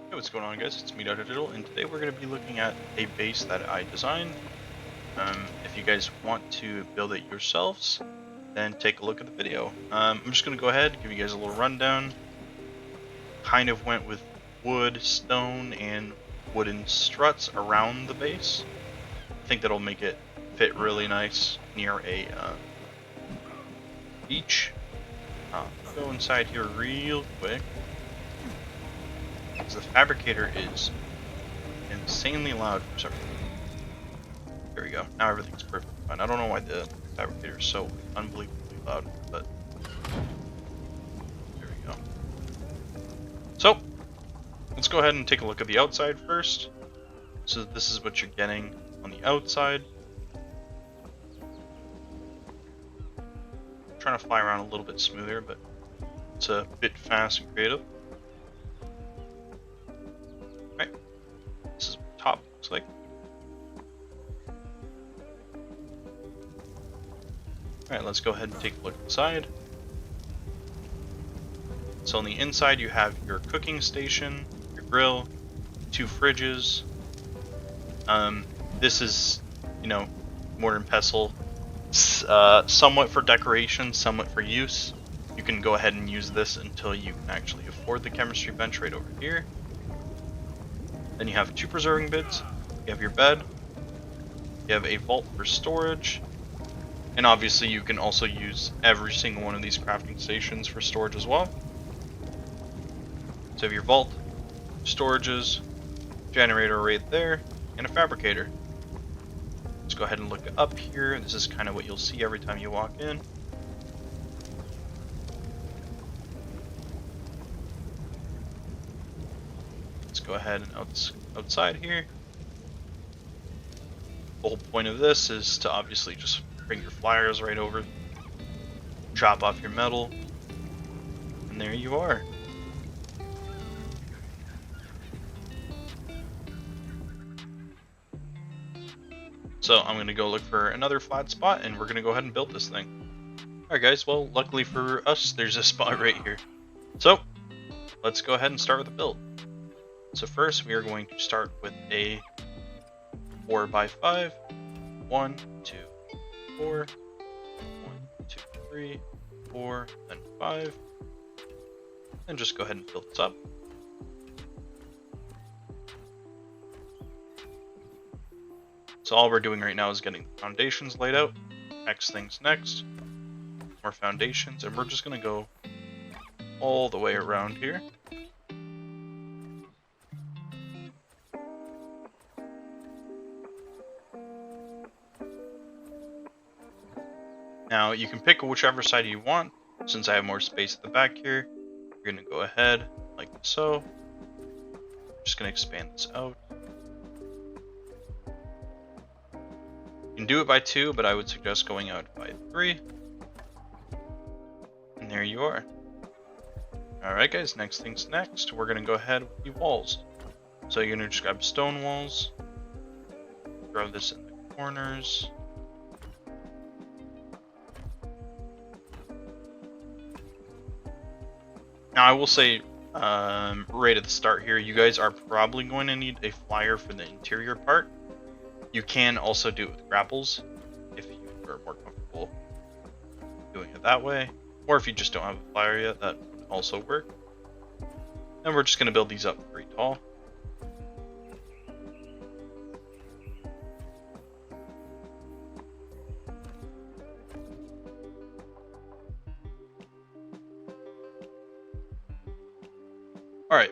Hey, what's going on, guys? It's me, Dr. Diddle, and today we're going to be looking at a base that I designed. If you guys want to build it yourselves, then take a look at the video. I'm just going to go ahead, give you guys a little rundown. Kind of went with wood, stone, and wooden struts around the base. I think that'll make it fit really nice near a beach. Go inside here real quick, because the fabricator is insanely loud for some reason. There we go. Now everything's perfectly fine. I don't know why the fabricator is so unbelievably loud, but there we go. So, let's go ahead and take a look at the outside first. So this is what you're getting on the outside. I'm trying to fly around a little bit smoother, but it's a bit fast and creative. Right. This is what the top looks like. Alright, let's go ahead and take a look inside. So on the inside you have your cooking station, your grill, 2 fridges. This is, mortar and pestle, somewhat for decoration, somewhat for use. You can go ahead and use this until you can actually afford the chemistry bench right over here. Then you have 2 preserving beds, you have your bed, you have a vault for storage, and obviously you can also use every single one of these crafting stations for storage as well. So you have your vault, storages, generator right there, and a fabricator. Let's go ahead and look up here. This is kind of what you'll see every time you walk in. Let's go ahead and outside here. The whole point of this is to obviously just bring your flyers right over, drop off your metal, and there you are. So I'm going to go look for another flat spot, and we're going to go ahead and build this thing. Alright guys, well luckily for us, there's a spot right here. So, let's go ahead and start with the build. So first we are going to start with a 4x5. 1, 2, 4. 1, 2, 3, 4, then 5. And just go ahead and fill this up. So all we're doing right now is getting the foundations laid out. Next thing's next. More foundations, and we're just going to go all the way around here. Now you can pick whichever side you want. Since I have more space at the back here, you're going to go ahead like so. Just going to expand this out. You can do it by 2, but I would suggest going out by 3. And there you are. Alright guys, next thing's next. We're going to go ahead with the walls. So you're going to just grab stone walls. Throw this in the corners. Now I will say, right at the start here, you guys are probably going to need a flyer for the interior part. You can also do it with grapples if you are more comfortable doing it that way, or if you just don't have a flyer yet, that would also work. And we're just going to build these up pretty tall. Alright,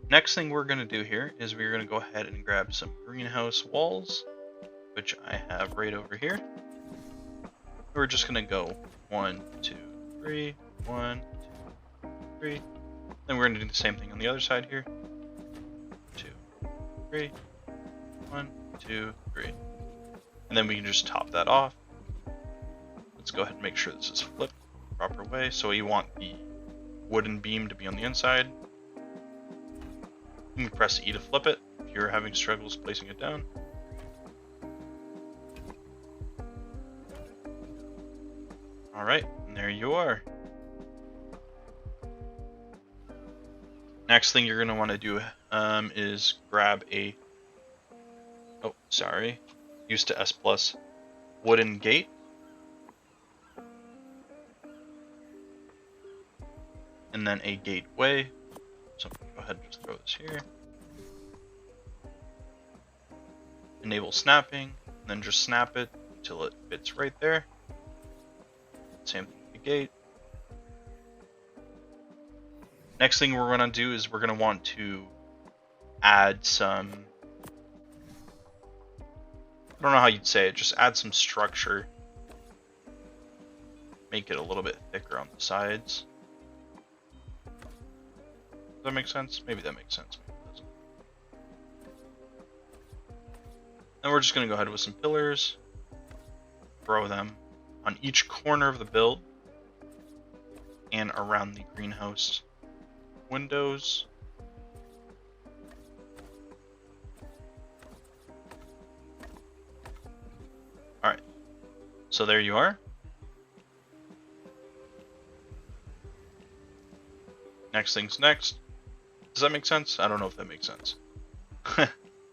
next thing we're going to do here is we're going to go ahead and grab some greenhouse walls, which I have right over here. We're just going to go 1, 2, 3, 1, 2, 3. Then we're going to do the same thing on the other side here. 2, 3, 1, 2, 3. And then we can just top that off. Let's go ahead and make sure this is flipped the proper way. So you want the wooden beam to be on the inside. You can press E to flip it if you're having struggles placing it down. Alright, and there you are. Next thing you're going to want to do is grab a, oh, sorry, used to S plus wooden gate. And then a gateway. So I'm going to go ahead and just throw this here. Enable snapping, and then just snap it until it fits right there. Same thing with the gate. Next thing we're going to do is we're going to want to add some, I don't know how you'd say it, just add some structure. Make it a little bit thicker on the sides. Does that make sense? Maybe that makes sense. Maybe it doesn't. Then we're just going to go ahead with some pillars. Throw them on each corner of the build and around the greenhouse windows. Alright, so there you are. Next thing's next. Does that make sense? I don't know if that makes sense.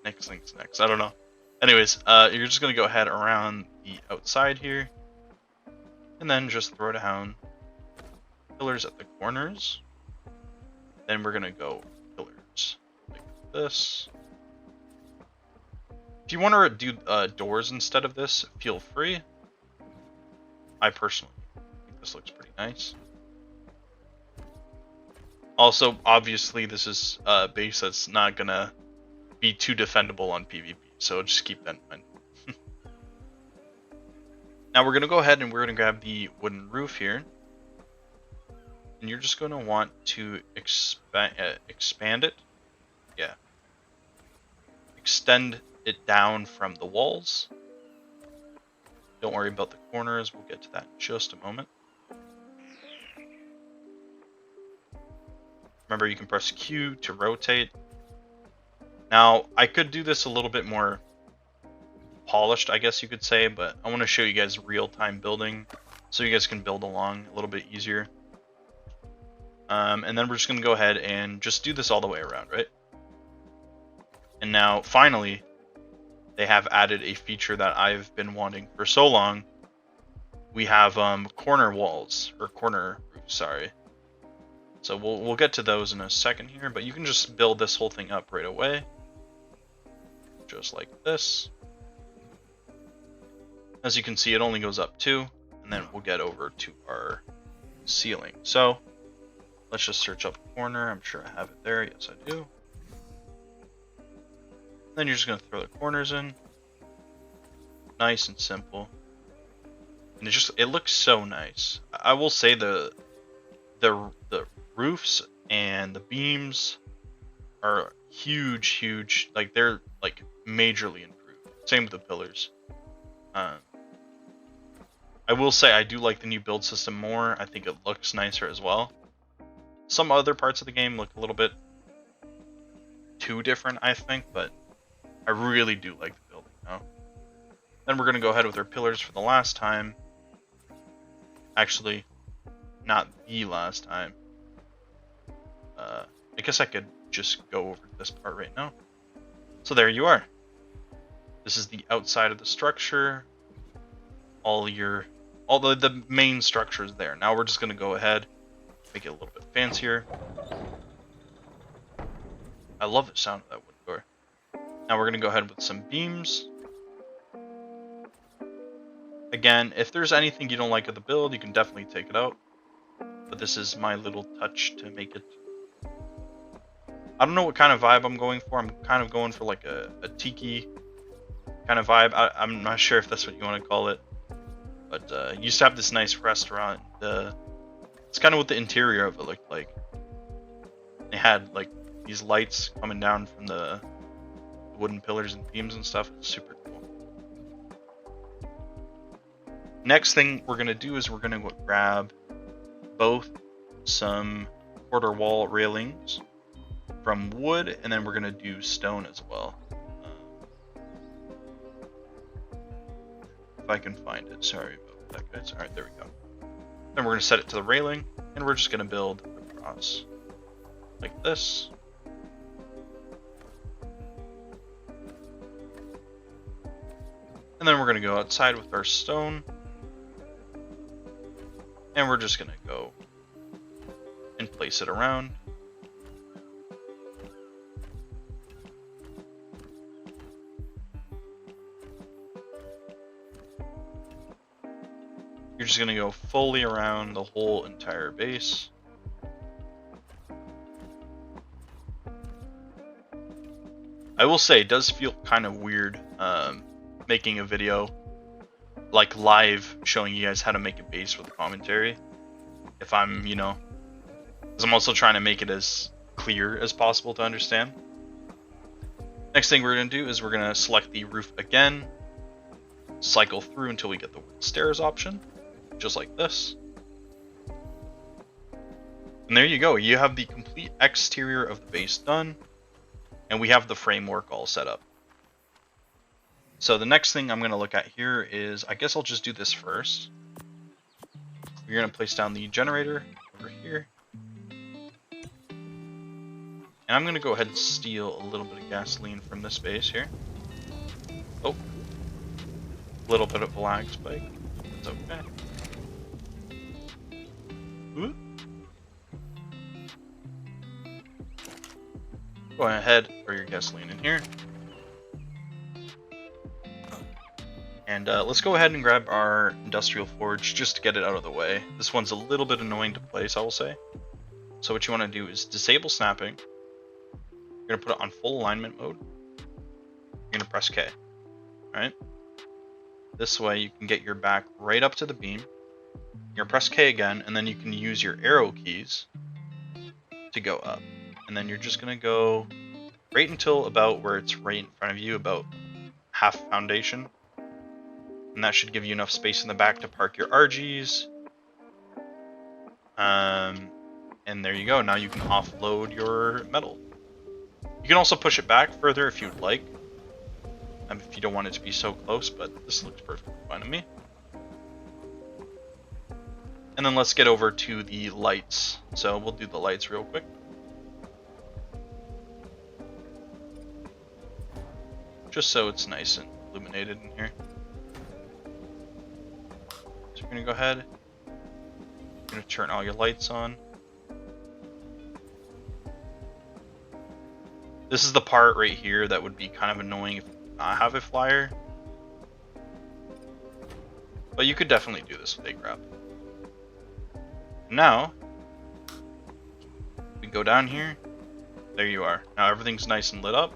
Next thing's next. I don't know. Anyways, you're just going to go ahead around the outside here. And then just throw down pillars at the corners. Then we're going to go pillars like this. If you want to do doors instead of this, feel free. I personally think this looks pretty nice. Also, obviously, this is a base that's not going to be too defendable on PvP, so just keep that in mind. Now we're going to go ahead and we're going to grab the wooden roof here. And you're just going to want to expand it. Yeah. Extend it down from the walls. Don't worry about the corners. We'll get to that in just a moment. Remember, you can press Q to rotate. Now, I could do this a little bit more polished, I guess you could say, but I want to show you guys real-time building so you guys can build along a little bit easier. And then we're just going to go ahead and just do this all the way around, right? And now, finally, they have added a feature that I've been wanting for so long. We have corner walls, or corner roofs, sorry. So we'll get to those in a second here, but you can just build this whole thing up right away. Just like this. As you can see, it only goes up 2, and then we'll get over to our ceiling. So let's just search up corner. I'm sure I have it there. Yes, I do. Then you're just going to throw the corners in. Nice and simple. And it looks so nice. I will say the roofs and the beams are huge. Like, they're like majorly improved. Same with the pillars. I will say I do like the new build system more. I think it looks nicer as well. Some other parts of the game look a little bit too different, I think, but I really do like the building now. Then we're going to go ahead with our pillars for the last time. Actually, not the last time. I guess I could just go over this part right now. So there you are. This is the outside of the structure. All the main structure is there. Now we're just going to go ahead, make it a little bit fancier. I love the sound of that wood door. Now we're going to go ahead with some beams. Again, if there's anything you don't like of the build, you can definitely take it out. But this is my little touch to make it. I don't know what kind of vibe I'm going for. I'm kind of going for like a tiki kind of vibe. I'm not sure if that's what you want to call it. But used to have this nice restaurant. It's kind of what the interior of it looked like. They had like these lights coming down from the wooden pillars and beams and stuff. It's super cool. Next thing we're going to do is we're going to grab both some quarter wall railings from wood, and then we're going to do stone as well. If I can find it. Sorry about that, guys. Alright, there we go. Then we're going to set it to the railing, and we're just going to build across. like this. And then we're going to go outside with our stone. And we're just going to go and place it around. You're just going to go fully around the whole entire base. I will say, it does feel kind of weird making a video like live showing you guys how to make a base with commentary. If I'm, because I'm also trying to make it as clear as possible to understand. Next thing we're going to do is we're going to select the roof again, cycle through until we get the stairs option, just like this. And there you go. You have the complete exterior of the base done, and we have the framework all set up. So the next thing I'm going to look at here is, I guess I'll just do this first. You're going to place down the generator over here. And I'm going to go ahead and steal a little bit of gasoline from this base here. Oh. A little bit of a lag spike. That's okay. Ooh. Go ahead, throw your gasoline in here. And let's go ahead and grab our industrial forge just to get it out of the way. This one's a little bit annoying to place, I will say. So what you want to do is disable snapping. You're going to put it on full alignment mode. You're going to press K. Alright? This way you can get your back right up to the beam. You're going to press K again, and then you can use your arrow keys to go up. And then you're just going to go right until about where it's right in front of you, about half foundation. And that should give you enough space in the back to park your RGs. And there you go. Now you can offload your metal. You can also push it back further if you'd like. If you don't want it to be so close, but this looks perfectly fine to me. And then let's get over to the lights. So we'll do the lights real quick. Just so it's nice and illuminated in here. So you're going to go ahead. You're going to turn all your lights on. This is the part right here that would be kind of annoying if you did not have a flyer. But you could definitely do this with a grab. Now, we go down here. There you are. Now everything's nice and lit up.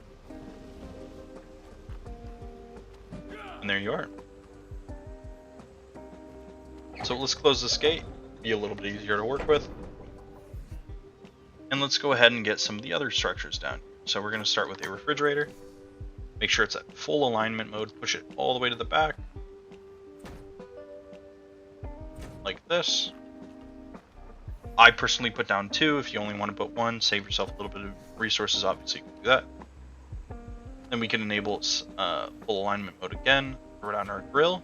And there you are. So let's close this gate. Be a little bit easier to work with. And let's go ahead and get some of the other structures down. So we're going to start with a refrigerator. Make sure it's at full alignment mode. Push it all the way to the back. Like this. I personally put down 2. If you only want to put 1, save yourself a little bit of resources, obviously you can do that. Then we can enable full alignment mode again. Throw down our grill.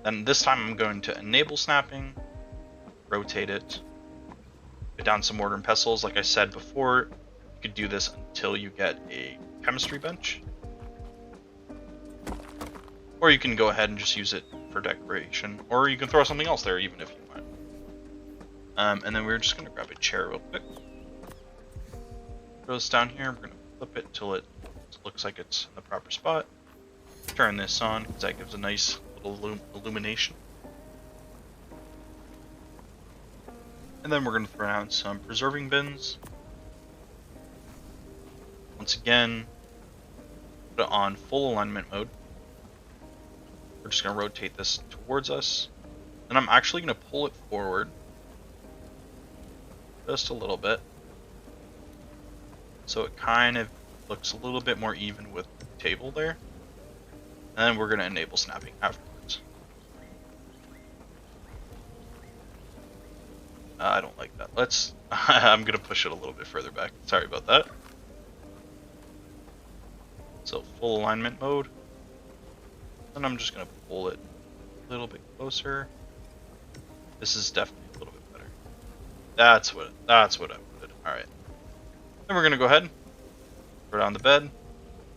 Then this time I'm going to enable snapping. Rotate it. Put down some mortar and pestles. Like I said before, you could do this until you get a chemistry bench. Or you can go ahead and just use it for decoration. Or you can throw something else there even if you want. And then we're just going to grab a chair real quick. Throw this down here. We're going to flip it till it looks like it's in the proper spot. Turn this on because that gives a nice little illumination. And then we're going to throw out some preserving bins. Once again, put it on full alignment mode. We're just going to rotate this towards us. And I'm actually going to pull it forward just a little bit. So it kind of looks a little bit more even with the table there. And then we're going to enable snapping afterwards. I don't like that. I'm going to push it a little bit further back. Sorry about that. So full alignment mode. And I'm just going to pull it a little bit closer. This is definitely a little bit better. That's what I want. Alright. Then we're going to go ahead, throw down the bed,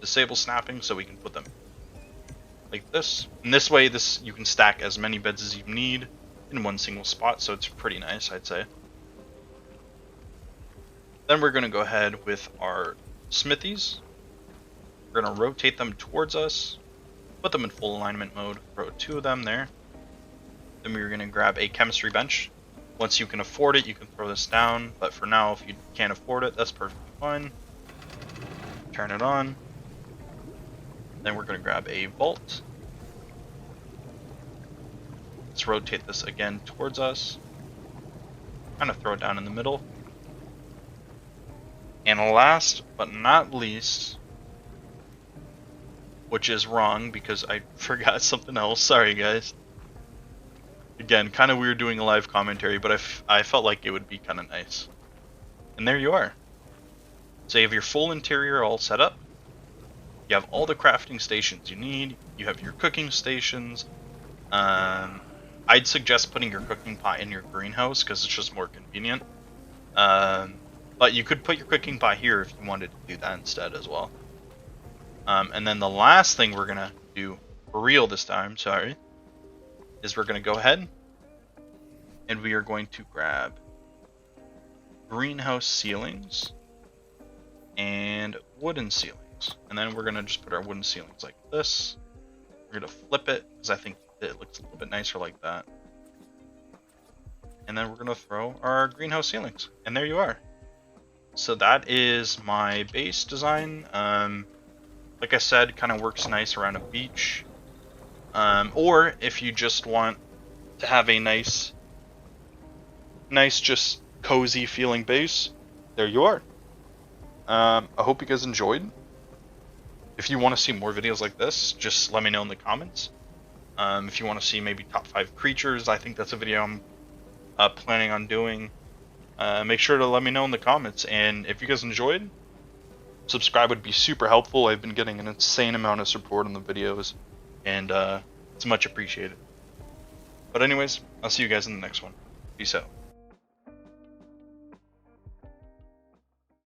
disable snapping so we can put them like this. And this way, you can stack as many beds as you need in one single spot, so it's pretty nice, I'd say. Then we're going to go ahead with our smithies. We're going to rotate them towards us, put them in full alignment mode, throw 2 of them there. Then we're going to grab a chemistry bench. Once you can afford it, you can throw this down, but for now, if you can't afford it, that's perfectly fine. Turn it on. Then we're going to grab a vault. Let's rotate this again towards us. Kind of throw it down in the middle. And last but not least, which is wrong because I forgot something else. Sorry, guys. Again, kind of weird doing a live commentary, but I felt like it would be kind of nice. And there you are. So you have your full interior all set up. You have all the crafting stations you need. You have your cooking stations. I'd suggest putting your cooking pot in your greenhouse because it's just more convenient. But you could put your cooking pot here if you wanted to do that instead as well. And then the last thing we're going to do, for real this time, sorry, is we're going to go ahead and we are going to grab greenhouse ceilings and wooden ceilings. And then we're going to just put our wooden ceilings like this. We're going to flip it because I think it looks a little bit nicer like that. And then we're going to throw our greenhouse ceilings. And there you are. So that is my base design. Like I said, kind of works nice around a beach. Or if you just want to have a nice just cozy feeling base, there you are. I hope you guys enjoyed. If you want to see more videos like this, just let me know in the comments. If you want to see maybe top 5 creatures, I think that's a video I'm planning on doing. Make sure to let me know in the comments. And if you guys enjoyed, subscribe would be super helpful. I've been getting an insane amount of support on the videos, and it's much appreciated. But anyways, I'll see you guys in the next one. Peace out.